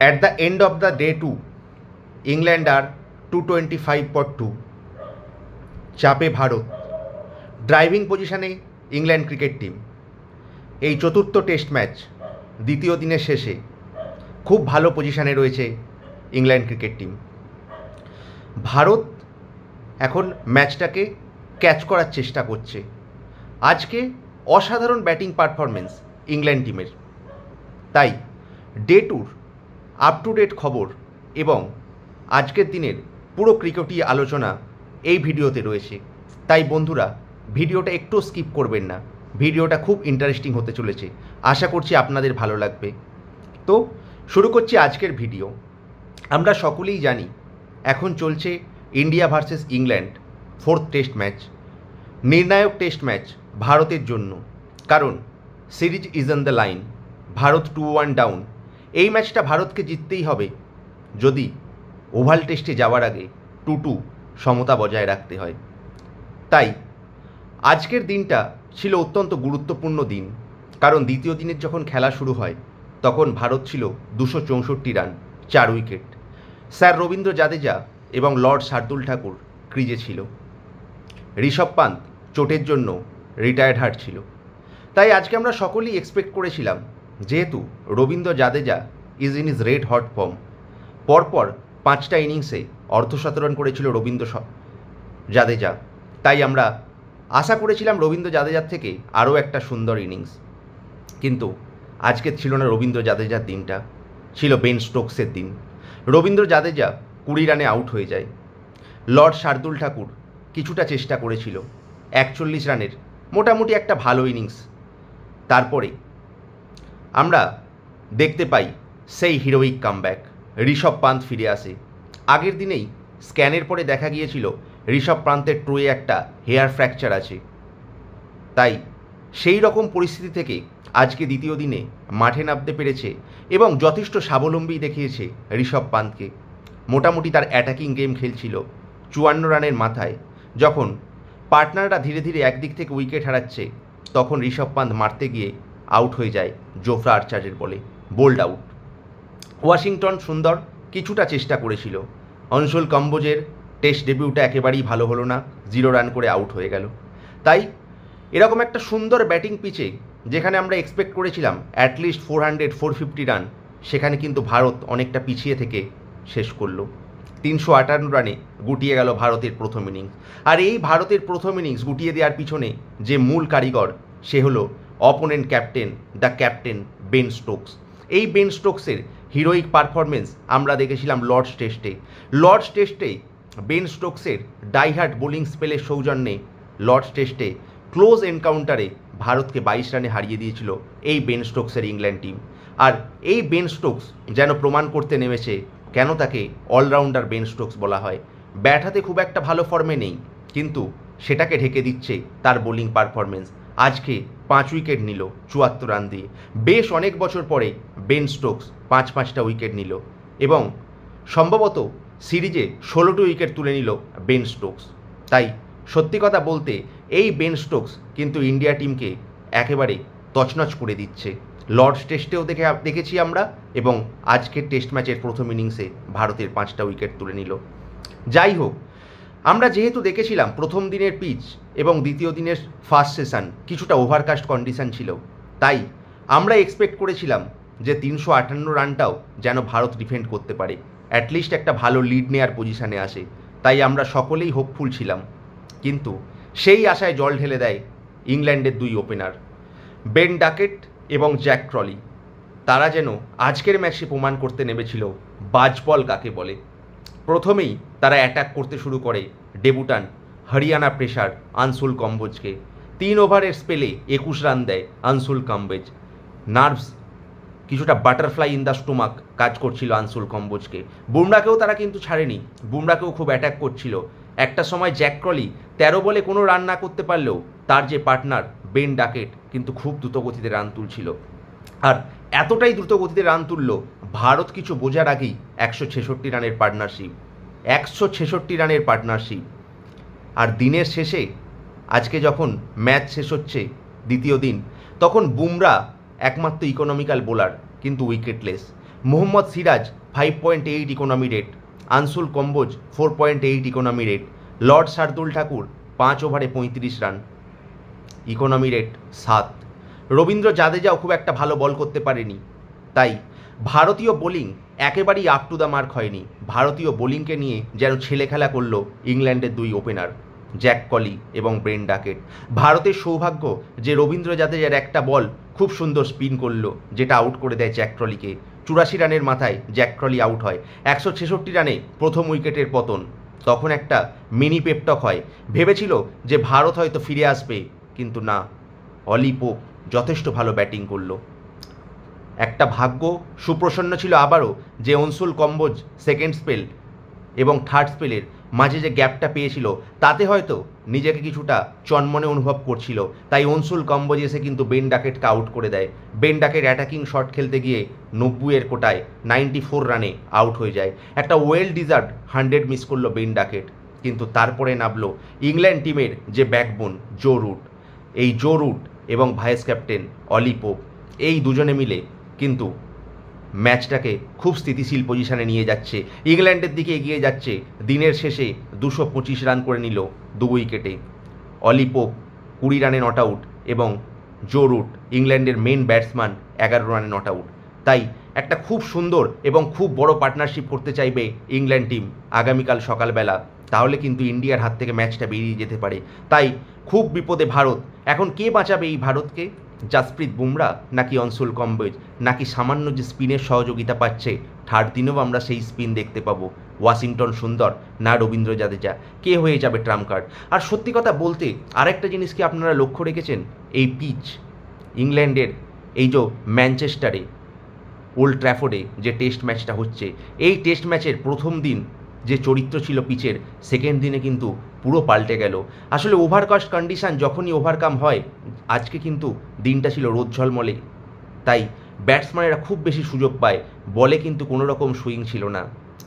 At the end of the day 2, England are 225 for 2, চাপে Bharat, driving পজিশনে England cricket team. এই চতুর্থ test match দ্বিতীয় দিনের শেষে খুব ভালো পজিশনে রয়েছে ইংল্যান্ড ক্রিকেট টিম। ভারত এখন ম্যাচটাকে ক্যাচ করার চেষ্টা করছে। আজকে অসাধারণ ব্যাটিং পারফরমেন্স ইংল্যান্ড টিমের, তাই ডে টুর আপ টু ডেট খবর এবং আজকের দিনের পুরো ক্রিকেটীয় আলোচনা এই ভিডিওতে রয়েছে। তাই বন্ধুরা, ভিডিওটা একটু স্কিপ করবেন না, ভিডিওটা খুব ইন্টারেস্টিং হতে চলেছে। আশা করছি আপনাদের ভালো লাগবে। তো শুরু করছি আজকের ভিডিও। আমরা সকলেই জানি এখন চলছে India versus England fourth test match, নির্ণায়ক টেস্ট ম্যাচ ভারতের জন্য, কারণ series is on the line. Bharat 2-1 down. এই ম্যাচটা ভারতকে জিততেই হবে যদি ওভাল টেস্টে যাওয়ার আগে 2-2 সমতা বজায় রাখতে হয়। তাই আজকের দিনটা ছিল অত্যন্ত গুরুত্বপূর্ণ দিন, কারণ দ্বিতীয় দিনের যখন খেলা শুরু হয় তখন ভারত ছিল 264 run, 4 wicket. Sir Rabindra Jadeja এবং লর্ড শার্দুল ঠাকুর ক্রিজে ছিল। ঋষভ পান্ত চোটের জন্য রিটায়ার্ড হার্ট ছিল। তাই আজকে আমরা সকলেই এক্সপেক্ট করেছিলাম, যেহেতু Rabindra Jadeja is in is red hot form, পরপর 5টা ইনিংসে অর্ধশতরান করেছিল রবীন্দ্র জাদেজা, তাই আমরা আশা করেছিলাম রবীন্দ্র জাদেজার থেকে আরও একটা সুন্দর ইনিংস। কিন্তু আজকে ছিল না রবীন্দ্র জাদেজার দিনটা, ছিল বেন স্টোকসের দিন। রবীন্দ্র জাদেজা 20 রানে আউট হয়ে যায়। লর্ড শার্দুল ঠাকুর কিছুটা চেষ্টা করেছিল, 41 রানের মোটামুটি একটা ভালো ইনিংস। তারপরে আমরা দেখতে পাই সেই হিরোইক কামব্যাক, ঋষভ পান্ত ফিরে আসে। আগের দিনেই স্ক্যানের পরে দেখা গিয়েছিল ঋষভ পান্তের ট্রুয়ে একটা হেয়ার ফ্র্যাকচার আছে। তাই সেই রকম পরিস্থিতি থেকে আজকে দ্বিতীয় দিনে মাঠে নামতে পেরেছে এবং যথেষ্ট স্বাবলম্বী দেখিয়েছে ঋষভ পান্তকে। মোটামুটি তার অ্যাটাকিং গেম খেলছিল। 54 রানের মাথায় যখন পার্টনাররা ধীরে ধীরে একদিক থেকে উইকেট হারাচ্ছে, তখন ঋষভ পান্ত মারতে গিয়ে আউট হয়ে যায় জোফরা আর্চারের বলে, বোল্ড আউট। ওয়াশিংটন সুন্দর কিছুটা চেষ্টা করেছিল। অনশুল কম্বোজের টেস্ট ডেবিউটা একেবারেই ভালো হলো না, 0 রান করে আউট হয়ে গেল। তাই এরকম একটা সুন্দর ব্যাটিং পিচে, যেখানে আমরা এক্সপেক্ট করেছিলাম অ্যাটলিস্ট 400-450 রান, সেখানে কিন্তু ভারত অনেকটা পিছিয়ে থেকে শেষ করলো। 358 রানে গুটিয়ে গেল ভারতের প্রথম ইনিংস। আর এই ভারতের প্রথম ইনিংস গুটিয়ে দেওয়ার পিছনে যে মূল কারিগর, সে হলো opponent captain, the captain Ben Stokes. এই বেন স্টোকসের হিরোইক পারফরমেন্স আমরা দেখেছিলাম লর্ডস টেস্টে। লর্ডস টেস্টে বেন স্টোকসের ডাইহার্ট বোলিং স্পেলের সৌজন্যে লর্ডস টেস্টে ক্লোজ এনকাউন্টারে ভারতকে 22 রানে হারিয়ে দিয়েছিল এই বেন স্টোকসের ইংল্যান্ড টিম। আর এই বেন স্টোকস যেন প্রমাণ করতে নেমেছে কেন তাকে অলরাউন্ডার বেন স্টোকস বলা হয়। ব্যাট হাতে খুব একটা ভালো ফর্মে নেই, কিন্তু সেটাকে ঢেকে দিচ্ছে তার বোলিং পারফরমেন্স। আজকে 5 উইকেট নিল 74 রান দিয়ে। বেশ অনেক বছর পরে বেন স্টোকস 5-5টা উইকেট নিল এবং সম্ভবত সিরিজে 16টি উইকেট তুলে নিল বেন স্টোকস। তাই সত্যি কথা বলতে এই বেন স্টোকস কিন্তু ইন্ডিয়া টিমকে একেবারে তছনছ করে দিচ্ছে। লর্ডস টেস্টেও দেখেছি আমরা, এবং আজকের টেস্ট ম্যাচের প্রথম ইনিংসে ভারতের 5টা উইকেট তুলে নিল। যাই হোক, আমরা যেহেতু দেখেছিলাম প্রথম দিনের পিচ এবং দ্বিতীয় দিনের ফার্স্ট সেশন কিছুটা ওভারকাস্ট কন্ডিশন ছিল, তাই আমরা এক্সপেক্ট করেছিলাম যে 358 রানটাও যেন ভারত ডিফেন্ড করতে পারে, অ্যাটলিস্ট একটা ভালো লিড নেওয়ার পজিশানে আসে। তাই আমরা সকলেই হোপফুল ছিলাম, কিন্তু সেই আশায় জল ঢেলে দেয় ইংল্যান্ডের 2 ওপেনার বেন ডাকেট এবং জ্যাক ক্রলি। তারা যেন আজকের ম্যাচে প্রমাণ করতে নেমেছিল বাজবল কাকে বলে। প্রথমেই তারা অ্যাটাক করতে শুরু করে ডেবুটান হরিয়ানা পেসার আনসুল কম্বোজকে। 3 ওভারের স্পেলে 21 রান দেয় আনসুল কম্বোজ। নার্ভস কিছুটা বাটারফ্লাই ইন দ্য স্টোমাক কাজ করছিল আনসুল কম্বোজকে। বুমরাকেও তারা কিন্তু ছাড়েনি, বুমরাকেও খুব অ্যাটাক করছিল। একটা সময় জ্যাক ক্রলি 13 বলে কোনো রান না করতে পারলেও তার যে পার্টনার বেন ডাকেট কিন্তু খুব দ্রুতগতিতে রান তুলছিল। আর এতটাই দ্রুতগতিতে রান তুলল, ভারত কিছু বোঝার আগেই 166 রানের পার্টনারশিপ, 166 রানের পার্টনারশিপ। আর দিনের শেষে আজকে যখন ম্যাচ শেষ হচ্ছে দ্বিতীয় দিন, তখন বুমরা একমাত্র ইকোনমিক্যাল বোলার, কিন্তু wicketless. Mohammad Siraj 5.8 economy rate, Anshul কম্বোজ 4.8 economy rate, Lord Shardul Thakur 5 ওভারে 35 রান, ইকোনমি রেট 7। রবীন্দ্র জাদেজাও খুব একটা ভালো বল করতে পারেনি। তাই ভারতীয় বোলিং একেবারেই আপ টু দ্য মার্ক হয়নি। ভারতীয় বোলিংকে নিয়ে যেন ছেলে খেলা করলো ইংল্যান্ডের দুই ওপেনার জ্যাক কলি এবং ব্রেন ডাকেট। ভারতের সৌভাগ্য যে রবীন্দ্র জাদেজার একটা বল খুব সুন্দর স্পিন করলো, যেটা আউট করে দেয় জ্যাক ক্রলিকে। 84 রানের মাথায় জ্যাক ক্রলি আউট হয়। 166 রানে প্রথম উইকেটের পতন। তখন একটা মিনি পেপটক হয়। ভেবেছিল যে ভারত হয়তো ফিরে আসবে, কিন্তু না, অলি পোপ যথেষ্ট ভালো ব্যাটিং করলো। একটা ভাগ্য সুপ্রসন্ন ছিল আবারও যে অনসুল কম্বোজ সেকেন্ড স্পেল এবং থার্ড স্পেলের মাঝে যে গ্যাপটা পেয়েছিল, তাতে হয়তো নিজেকে কিছুটা চনমনে অনুভব করছিল। তাই অনসুল কম্বোজ এসে কিন্তু বেন ডাকেটকে আউট করে দেয়। বেন ডাকেট অ্যাটাকিং শট খেলতে গিয়ে 90 কোটায় 94 রানে আউট হয়ে যায়। একটা ওয়েল ডিজার্ভড 100 মিস করলো বেন ডাকেট। কিন্তু তারপরে নামলো ইংল্যান্ড টিমের যে ব্যাকবোন জো রুট। এই জো রুট এবং ভাইস ক্যাপ্টেন অলি পোপ, এই দুজনে মিলে কিন্তু ম্যাচটাকে খুব স্থিতিশীল পজিশনে নিয়ে যাচ্ছে, ইংল্যান্ডের দিকে এগিয়ে যাচ্ছে। দিনের শেষে 225 রান করে নিল 2 উইকেটে। অলি পোপ 20 রানে নট আউট এবং জো রুট ইংল্যান্ডের মেন ব্যাটসম্যান 11 রানে নট আউট। তাই একটা খুব সুন্দর এবং খুব বড় পার্টনারশিপ করতে চাইবে ইংল্যান্ড টিম আগামীকাল সকালবেলা। তাহলে কিন্তু ইন্ডিয়ার হাত থেকে ম্যাচটা বেরিয়ে যেতে পারে। তাই খুব বিপদে ভারত। এখন কে বাঁচাবে এই ভারতকে? জাসপ্রীত বুমরা নাকি অনসুল কম্বোজ, নাকি সামান্য যে স্পিনের সহযোগিতা পাচ্ছে থার্ড দিনেও আমরা সেই স্পিন দেখতে পাবো? ওয়াশিংটন সুন্দর না রবীন্দ্র জাদেজা, কে হয়ে যাবে ট্রাম্প কার্ড? আর সত্যি কথা বলতে আরেকটা জিনিস কি আপনারা লক্ষ্য রেখেছেন? এই পিচ ইংল্যান্ডের, এই যে ম্যানচেস্টারে ওল্ড ট্র্যাফোর্ডে যে টেস্ট ম্যাচটা হচ্ছে, এই টেস্ট ম্যাচের প্রথম দিন যে চরিত্র ছিল পিচের, সেকেন্ড দিনে কিন্তু পুরো পাল্টে গেল। আসলে ওভারকাস্ট কন্ডিশান যখনই ওভারকাম হয়, আজকে কিন্তু দিনটা ছিল রোদ ঝলমলে। তাই ব্যাটসম্যানেরা খুব বেশি সুযোগ পায়, বলে কিন্তু কোনো রকম সুইং ছিল না।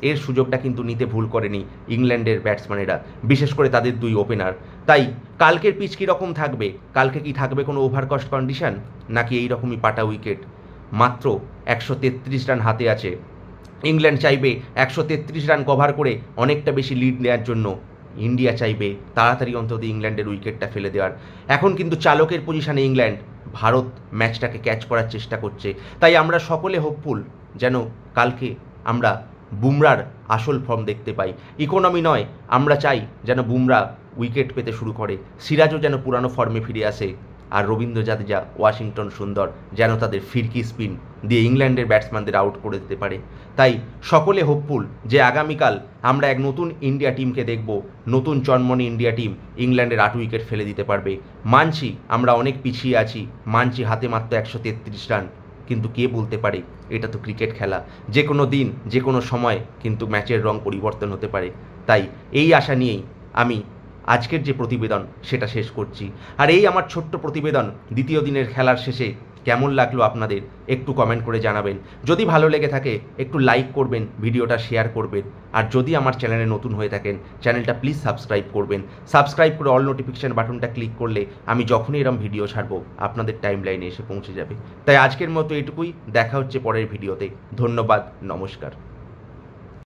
এর সুযোগটা কিন্তু নিতে ভুল করেনি ইংল্যান্ডের ব্যাটসম্যানেরা, বিশেষ করে তাদের দুই ওপেনার। তাই কালকের পিচ কীরকম থাকবে? কালকে কি থাকবে কোনো ওভারকাস্ট কন্ডিশান, নাকি এই রকমই পাটা উইকেট? মাত্র 133 রান হাতে আছে। ইংল্যান্ড চাইবে 133 রান কভার করে অনেকটা বেশি লিড নেওয়ার জন্য। ইন্ডিয়া চাইবে তাড়াতাড়ি অন্তত ইংল্যান্ডের উইকেটটা ফেলে দেওয়ার। এখন কিন্তু চালকের পজিশনে ইংল্যান্ড, ভারত ম্যাচটাকে ক্যাচ করার চেষ্টা করছে। তাই আমরা সকলে হোপফুল যেন কালকে আমরা বুমরার আসল ফর্ম দেখতে পাই। ইকোনমি নয়, আমরা চাই যেন বুমরা উইকেট পেতে শুরু করে, সিরাজও যেন পুরানো ফর্মে ফিরে আসে, আর রবীন্দ্র জাদেজা, ওয়াশিংটন সুন্দর যেন তাদের ফিরকি স্পিন দিয়ে ইংল্যান্ডের ব্যাটসম্যানদের আউট করে দিতে পারে। তাই সকলে হোপফুল যে আগামীকাল আমরা এক নতুন ইন্ডিয়া টিমকে দেখব, নতুন চনমনে ইন্ডিয়া টিম ইংল্যান্ডের 8 উইকেট ফেলে দিতে পারবে। মানছি আমরা অনেক পিছিয়ে আছি, মানছি হাতে মাত্র 133 রান, কিন্তু কে বলতে পারে? এটা তো ক্রিকেট খেলা, যে কোনো দিন যে কোনো সময় কিন্তু ম্যাচের রং পরিবর্তন হতে পারে। তাই এই আশা নিয়েই আমি আজকের যে প্রতিবেদন সেটা শেষ করছি। আর এই আমার ছোট্ট প্রতিবেদন দ্বিতীয় দিনের খেলার শেষে কেমন লাগলো আপনাদের একটু কমেন্ট করে জানাবেন। যদি ভালো লেগে থাকে একটু লাইক করবেন, ভিডিওটা শেয়ার করবেন। আর যদি আমার চ্যানেলে নতুন হয়ে থাকেন, চ্যানেলটা প্লিজ সাবস্ক্রাইব করবেন। সাবস্ক্রাইব করে অল নোটিফিকেশান বাটনটা ক্লিক করলে আমি যখনই এরম ভিডিও ছাড়বো আপনাদের টাইম লাইনে এসে পৌঁছে যাবে। তাই আজকের মতো এটুকুই, দেখা হচ্ছে পরের ভিডিওতে। ধন্যবাদ, নমস্কার।